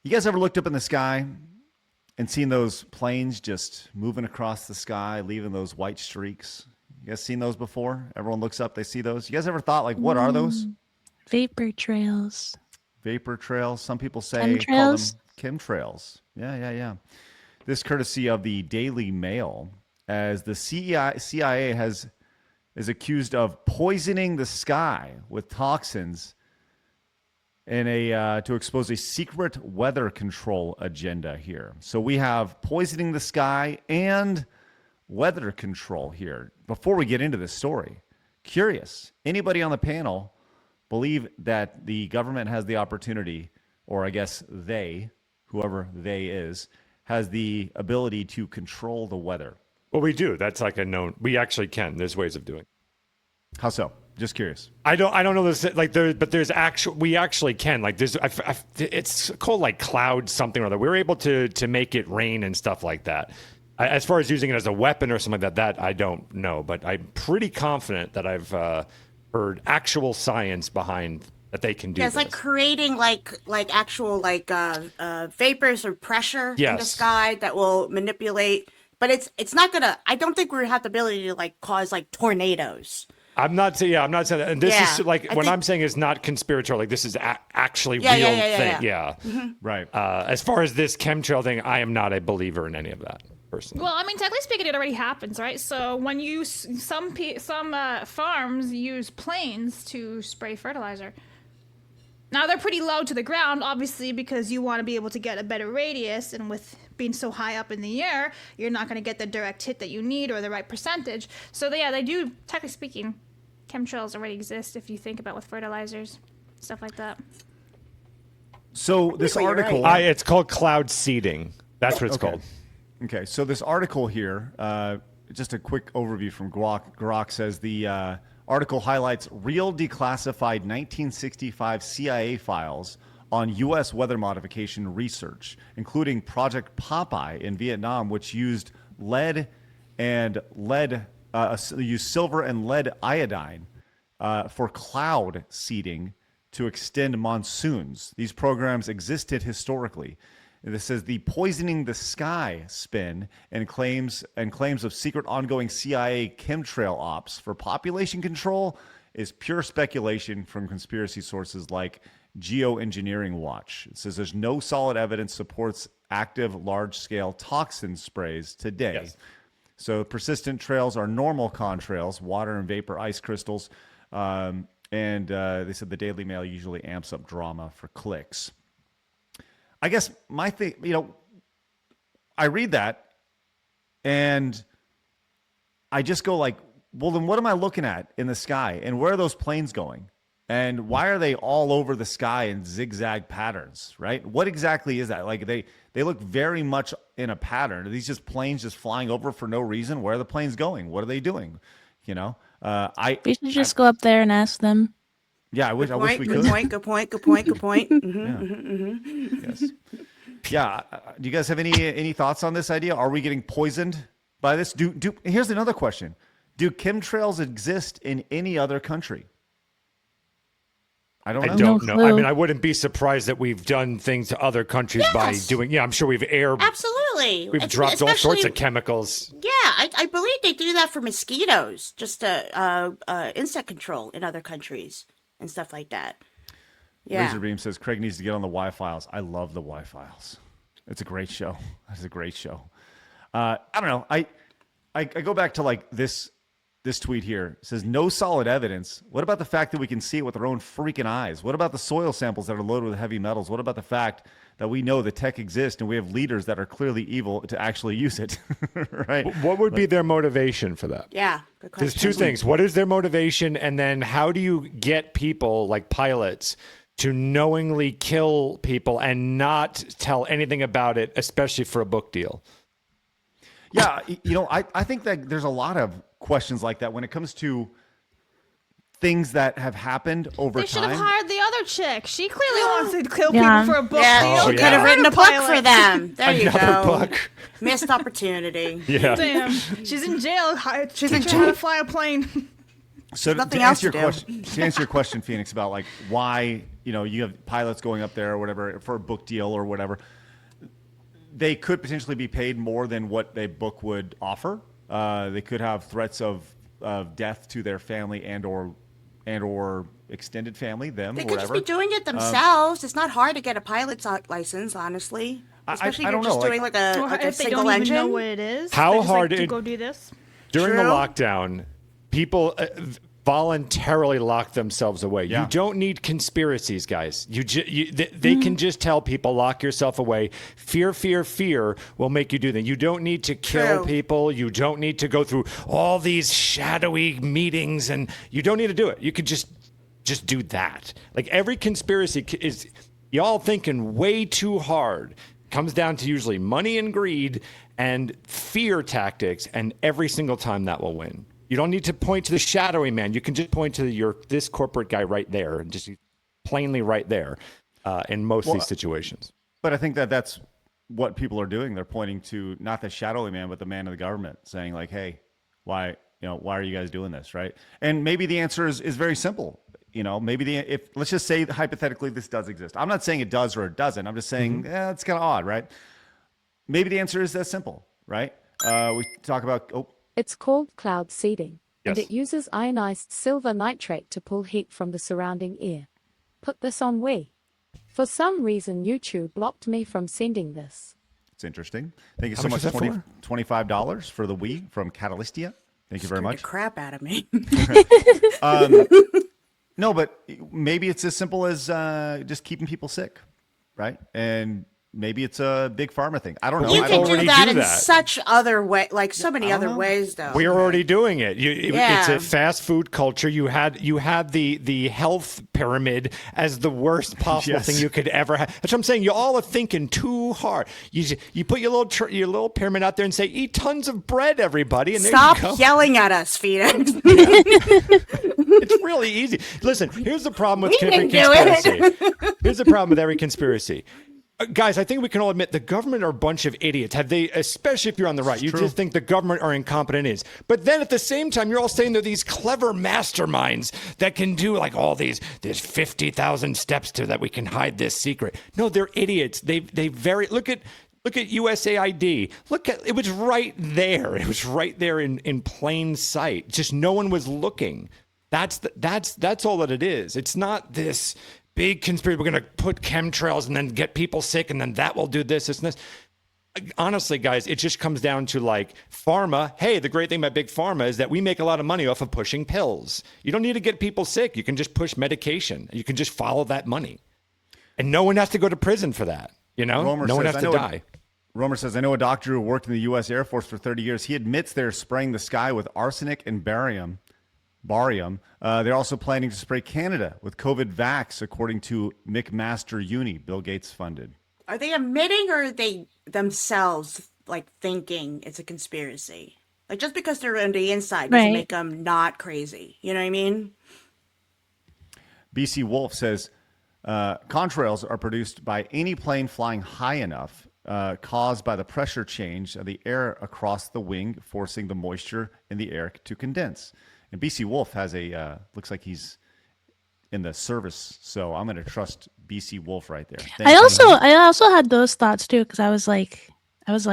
You guys ever looked up in the sky and seen those planes just moving across the sky, leaving those white streaks? You guys seen those before? Everyone looks up, they see those. You guys ever thought, like, what are those? Vapor trails. Vapor trails. Some people say call them chemtrails. Yeah. This courtesy of the Daily Mail, as the CIA is accused of poisoning the sky with toxins in to expose a secret weather control agenda here. So we have poisoning the sky and weather control here. Before we get into this story, curious, anybody on the panel believe that the government has the opportunity, or I guess they, whoever they is, has the ability to control the weather? Well, we do. That's like a known. We actually can. There's ways of doing it. How so? Just curious. I don't know this, like there, but there's actual. We actually can. Like there's, it's called like cloud something or other. We were able to make it rain and stuff like that. As far as using it as a weapon or something like that I don't know. But I'm pretty confident that I've heard actual science behind that they can do. Yeah, it's like creating like actual vapors or pressure in the sky that will manipulate. But it's not gonna. I don't think we have the ability to like cause like tornadoes. I'm not saying that. And this is like what I'm saying is not conspiratorial. Like this is actually real thing. Yeah. Mm-hmm. Right. As far as this chemtrail thing, I am not a believer in any of that personally. Well, I mean, technically speaking, it already happens, right? So when you some farms use planes to spray fertilizer. Now they're pretty low to the ground, obviously, because you want to be able to get a better radius, and with being so high up in the air, you're not going to get the direct hit that you need or the right percentage. So yeah, they do, technically speaking, chemtrails already exist if you think about with fertilizers, stuff like that. So this article, it's called cloud seeding. That's what it's called. Okay, so this article here, just a quick overview from Grok says the article highlights real declassified 1965 CIA files on U.S. weather modification research, including Project Popeye in Vietnam, which used silver and lead iodine for cloud seeding to extend monsoons. These programs existed historically. This says the poisoning the sky spin and claims of secret ongoing CIA chemtrail ops for population control is pure speculation from conspiracy sources like Geoengineering Watch. It says there's no solid evidence supports active large-scale toxin sprays today. Yes. So persistent trails are normal contrails, water and vapor ice crystals, and they said the Daily Mail usually amps up drama for clicks. I guess my thing, I read that and I just go like, well, then what am I looking at in the sky? And where are those planes going? And why are they all over the sky in zigzag patterns, right? What exactly is that? Like they look very much in a pattern. Are these just planes just flying over for no reason? Where are the planes going? What are they doing? We should just go up there and ask them. Yeah, I wish we could. Good point. Mm-hmm. Yes. Yeah. Do you guys have any thoughts on this idea? Are we getting poisoned by this? Here's another question. Do chemtrails exist in any other country? I don't know. I mean, I wouldn't be surprised that we've done things to other countries by doing. Yeah, I'm sure we've absolutely. We've dropped all sorts of chemicals. Yeah, I believe they do that for mosquitoes, just insect control in other countries and stuff like that. Yeah. Razorbeam says Craig needs to get on the Y-Files. I love the Y-Files. It's a great show. It's a great show. I don't know. I go back to like this tweet here. It says no solid evidence. What about the fact that we can see it with our own freaking eyes? What about the soil samples that are loaded with heavy metals? What about the fact that we know the tech exists and we have leaders that are clearly evil to actually use it? Right? What would be their motivation for that? Yeah, good question. There's two things. What is their motivation? And then how do you get people like pilots to knowingly kill people and not tell anything about it, especially for a book deal? Yeah, I think that there's a lot of questions like that when it comes to things that have happened over time. They should have hired the other chick. She clearly wants to kill people for a book deal. She could have written a book for them. There you go. Another book. Missed opportunity. Yeah. Damn. She's in jail. She's in jail. How to fly a plane. So to answer your question, Phoenix, about like why you have pilots going up there or whatever for a book deal or whatever. They could potentially be paid more than what a book would offer. They could have threats of death to their family and or extended family, them, They or could just whatever. be doing it themselves. It's not hard to get a pilot's license, honestly. Especially I if you're don't just know, doing like a, Or like a if they single don't even engine. know what it is. How they're just hard like, to it- go do this? During the True. lockdown, people voluntarily locked themselves away. Yeah. You don't need conspiracies, guys. They can just tell people, lock yourself away. Fear, fear, fear will make you do that. You don't need to kill True. people. You don't need to go through all these shadowy meetings, and you don't need to do it. You could just do that. Like every conspiracy is y'all thinking way too hard. Comes down to usually money and greed and fear tactics, and every single time that will win. You don't need to point to the shadowy man. You can just point to this corporate guy right there, and just plainly right there in most of these situations. But I think that's what people are doing. They're pointing to not the shadowy man, but the man of the government, saying like, "Hey, why are you guys doing this?" Right? And maybe the answer is very simple. Maybe if let's just say hypothetically this does exist. I'm not saying it does or it doesn't. I'm just saying it's kind of odd, right? Maybe the answer is that simple, right? We talk about It's called cloud seeding, and Yes. it uses ionized silver nitrate to pull heat from the surrounding air. Put this on Wii. For some reason, YouTube blocked me from sending this. it's interesting. Thank you How so much much. is that for? $25 for the Wii from Catalystia. Thank you very Scared much. the crap out of me. No, but maybe it's as simple as just keeping people sick, right? And maybe it's a big pharma thing. I don't know. You I can don't do already that do in that. such other way, like so many other know. ways, though. We're already doing it. It's Yeah. a fast food culture. You had the health pyramid as the worst possible Yes. thing you could ever have. That's what I'm saying. You all are thinking too hard. You put your little pyramid out there and say, eat tons of bread, everybody, and there you go. Stop yelling at us, Phoenix. It's really easy. Listen, here's the problem with We every can do it. conspiracy. Here's the problem with every conspiracy. Guys, I think we can all admit the government are a bunch of idiots. Especially if you're on the right, you just think the government are incompetent idiots. But then at the same time, you're all saying they're these clever masterminds that can do like all these. There's 50,000 steps to that we can hide this secret. No, they're idiots. They look at USAID. It was right there. It was right there in plain sight. Just no one was looking. That's all that it is. It's not this big conspiracy. We're going to put chemtrails and then get people sick, and then that will do this and this. Honestly, guys, it just comes down to like pharma. Hey, the great thing about big pharma is that we make a lot of money off of pushing pills. You don't need to get people sick. You can just push medication. You can just follow that money, and no one has to go to prison for that. Romer No one says, has to die. Romer says, I know a doctor who worked in the U.S. Air Force for 30 years. He admits they're spraying the sky with arsenic and barium. They're also planning to spray Canada with COVID vax, according to McMaster Uni, Bill Gates funded. Are they admitting, or are they themselves like thinking it's a conspiracy? Like just because they're on the inside doesn't Right. make them not crazy. You know what I mean? BC Wolf says, contrails are produced by any plane flying high enough, caused by the pressure change of the air across the wing, forcing the moisture in the air to condense. And BC Wolf has looks like he's in the service, so I'm going to trust BC Wolf right there. I also had those thoughts too, because I was like, I was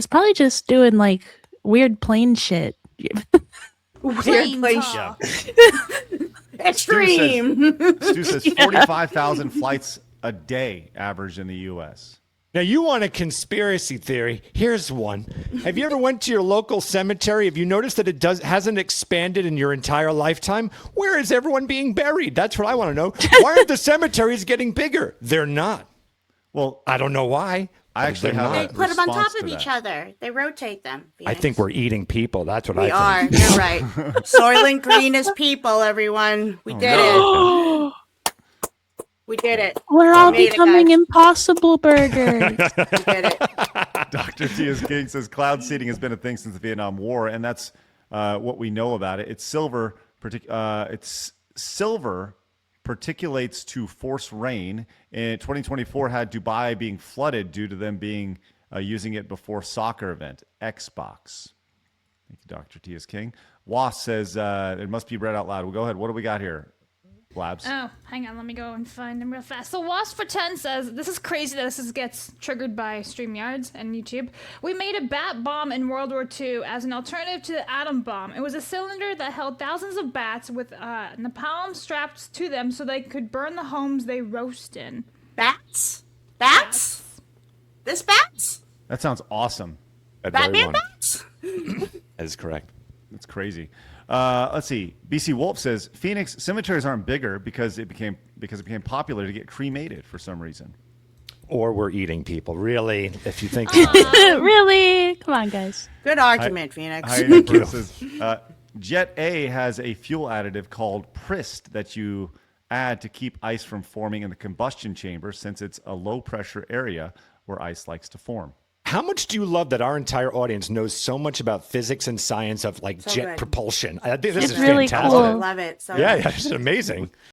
probably just doing like weird plane shit. Weird place. talk. Extreme. Stu says 45,000 flights a day average in the U.S. Now, you want a conspiracy theory? Here's one. Have you ever went to your local cemetery? Have you noticed that it hasn't expanded in your entire lifetime? Where is everyone being buried? That's what I want to know. Why are the cemeteries getting bigger? They're not. Well, I don't know why. I actually They're have not. They put them on response top of to each that. other. They rotate them. I think we're eating people. That's what We I are. think. You're right. Soylent Green is people, everyone. We did it. We did it. We're We all made it, becoming guys. Impossible Burgers. We did it. Dr. Tia's King says cloud seeding has been a thing since the Vietnam War, and that's what we know about it. It's silver. Silver particulates to force rain. In 2024, had Dubai being flooded due to them being using it before soccer event Xbox. Thank you, Dr. Tia's King. Was says it must be read out loud. Well, go ahead. What do we got here? Labs. Oh, hang on. Let me go and find them real fast. So Wasp for 10 says, this is crazy that gets triggered by StreamYards and YouTube. We made a bat bomb in World War II as an alternative to the atom bomb. It was a cylinder that held thousands of bats with napalm strapped to them so they could burn the homes they roast in. Bats? Bats? This bats? That sounds awesome. Batman bats? That is correct. That's crazy. Let's see. BC Wolf says Phoenix cemeteries aren't bigger because it became popular to get cremated for some reason. Or we're eating people. Really? If you think Really? Come on, guys. Good argument, Phoenix. Jet A has a fuel additive called Prist that you add to keep ice from forming in the combustion chamber, since it's a low pressure area where ice likes to form. How much do you love that our entire audience knows so much about physics and science of like So jet good. propulsion? I think this It's is really fantastic. cool. I love it. So Yeah, it's amazing.